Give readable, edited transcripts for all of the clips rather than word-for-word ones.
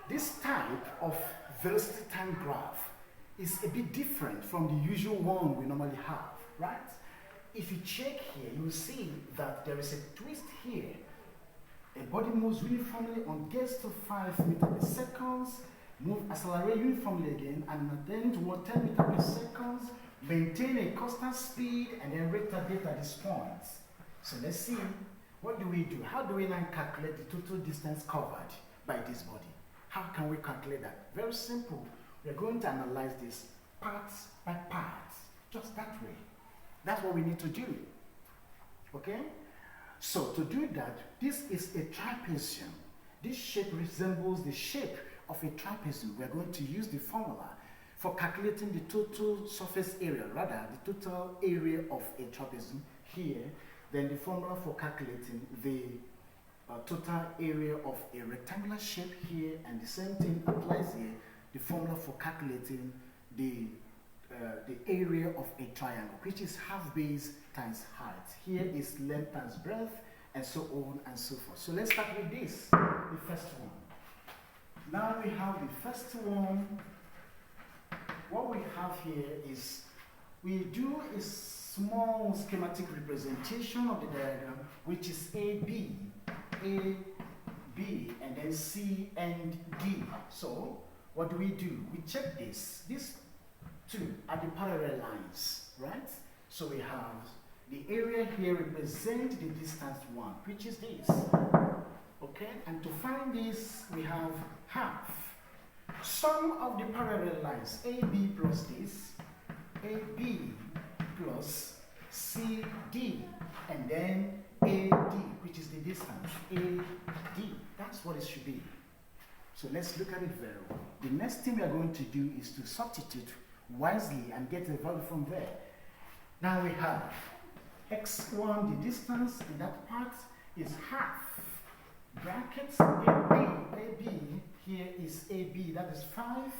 This type of velocity time graph is a bit different from the usual one we normally have, right? If you check here, you will see that there is a twist here. A body moves uniformly on gets to 5 meters per second, accelerate uniformly again, and then toward 10 meters per second, maintain a constant speed, and then retardate at this point. So let's see, what do we do? How do we now calculate the total distance covered by this body? How can we calculate that? Very simple. We're going to analyze this parts by parts, just that way. That's what we need to do. Okay? So to do that, this is a trapezium. This shape resembles the shape of a trapezium. We're going to use the formula for calculating the total surface area, rather the total area of a trapezium here, then the formula for calculating the total area of a rectangular shape here, and the same thing applies here, the formula for calculating the area of a triangle, which is half base times height. Here is length times breadth, and so on and so forth. So let's start with this, the first one. Now we have the first one. What we have here is, we do a small schematic representation of the diagram, which is AB, A, B, and then C and D. So what do? We check this. These two are the parallel lines, right? So we have the area here represents the distance 1, which is this. Okay, and to find this, we have half. Sum of the parallel lines, AB plus this, AB plus CD, and then AD, which is the distance, AD. That's what it should be. So let's look at it very well. The next thing we are going to do is to substitute wisely and get a value from there. Now we have x1, the distance in that part is half. Brackets AB, here is AB, that is 5,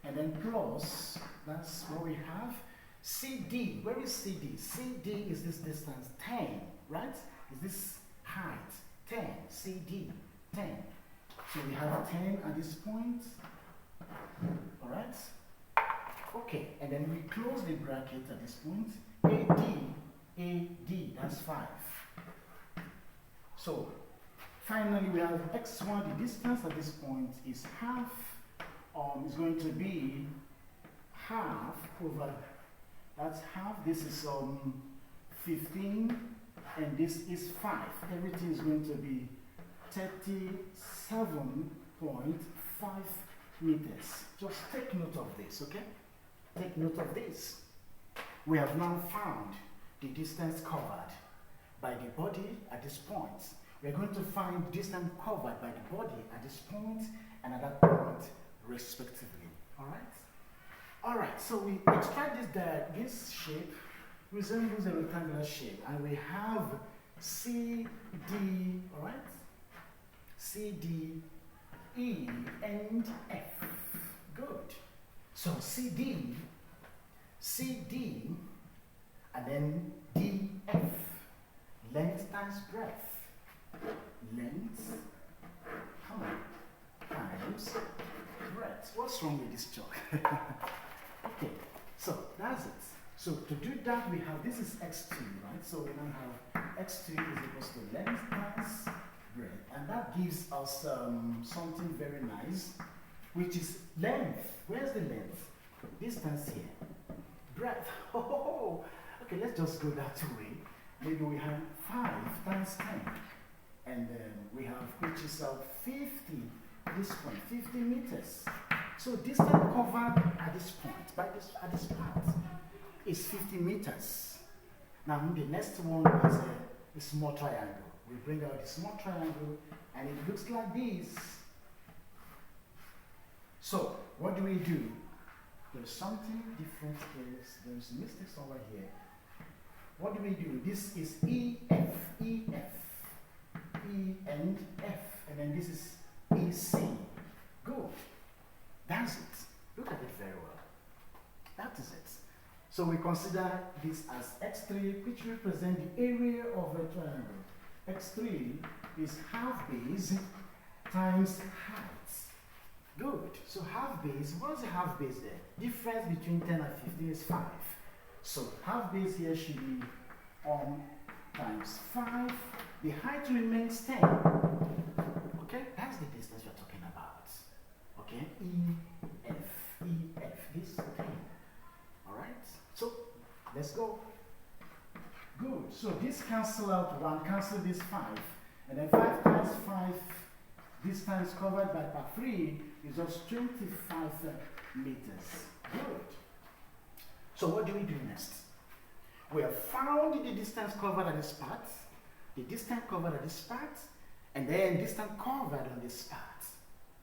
and then plus, that's what we have. CD, where is CD? CD is this distance, 10, right? Is this height, 10, CD, 10. So we have 10 at this point, all right? Okay, and then we close the bracket at this point. AD, that's 5. So finally we have x1, the distance at this point is half, is going to be half over, that's half, this is 15, and this is 5. Everything is going to be 37.5 meters. Just take note of this, okay? Take note of this. We have now found the distance covered by the body at this point. We're going to find distance covered by the body at this point and at that point, respectively. All right? All right, so we extract this shape resembles a rectangular shape, and we have CD, all right? CD, E, and F. Good. So CD, and then DF. Length times breadth. Length, times breadth. What's wrong with this chalk? Okay, so that's it. So to do that, we have, this is x2, right? So we now have x2 is equals to length times breadth. And that gives us something very nice, which is length. Where's the length? Distance here. Breadth. Oh, okay, let's just go that way. Maybe we have 5 times 10. And then we have, which is 50, this point, 50 meters. So distance covered at this point, at this part, is 50 meters. Now the next one is a small triangle. We bring out the small triangle, and it looks like this. So what do? There's something different here. There's a mistake somewhere here. What do? This is EF, E and F, and then this is EC. Good. That's it. Look at it very well. That is it. So we consider this as x3, which represents the area of a triangle. x3 is half base times height. Good. So half base, what's the half base there? Difference between 10 and 15 is 5. So half base here should be times 5. The height remains 10. Okay, that's the distance we're talking about. Okay, EF is 10. Alright, so let's go. Good. So this cancel out 1, cancel this 5. And then 5 times 5, distance covered by part 3 is just 25 meters. Good. So what do we do next? We have found the distance covered at this part, the distance covered at this part, and then distance covered on this part.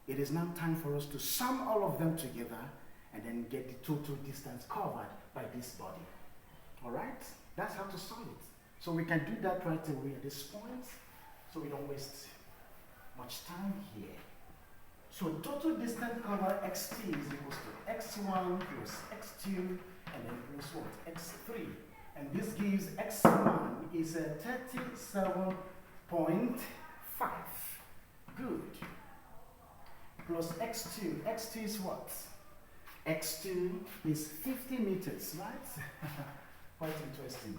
It is now time for us to sum all of them together and then get the total distance covered by this body. Alright? That's how to solve it. So we can do that right away at this point, so we don't waste much time here. So total distance covered xt is equals to x1 plus x2 and then plus what? x3. And this gives x1 is a 37.5. Good. Plus x2. x2 is what? x2 is 50 meters, right? Quite interesting.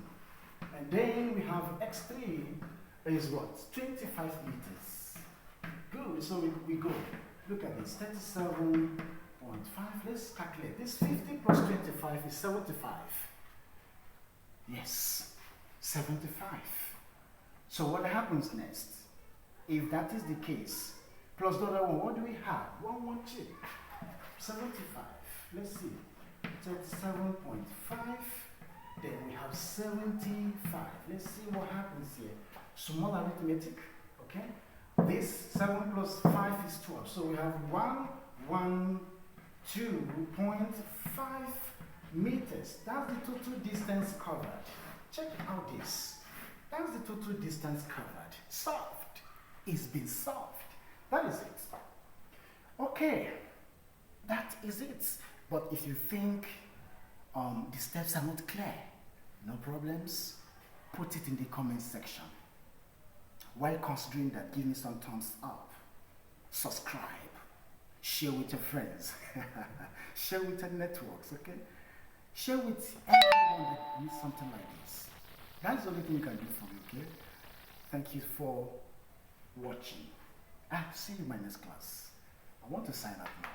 And then we have x3 is what? 25 meters. Good. So we go. Look at this. 37.5. Let's calculate. This 50 plus 25 is 75. Yes. 75. So what happens next? If that is the case, plus the other one, what do we have? 112. 75. Let's see. 37.5. Then we have 75. Let's see what happens here. Small arithmetic, okay? This 7 plus 5 is 12. So we have 112.5 meters. That's the total distance covered. Check out this. That's the total distance covered. Solved. It's been solved. That is it. Okay. That is it. But if you think the steps are not clear, no problems, put it in the comment section. While considering that, give me some thumbs up, subscribe, share with your friends, share with your networks, okay? Share with everyone that needs something like this. That's the only thing you can do for me, okay? Thank you for watching. I'll see you in my next class. I want to sign up now.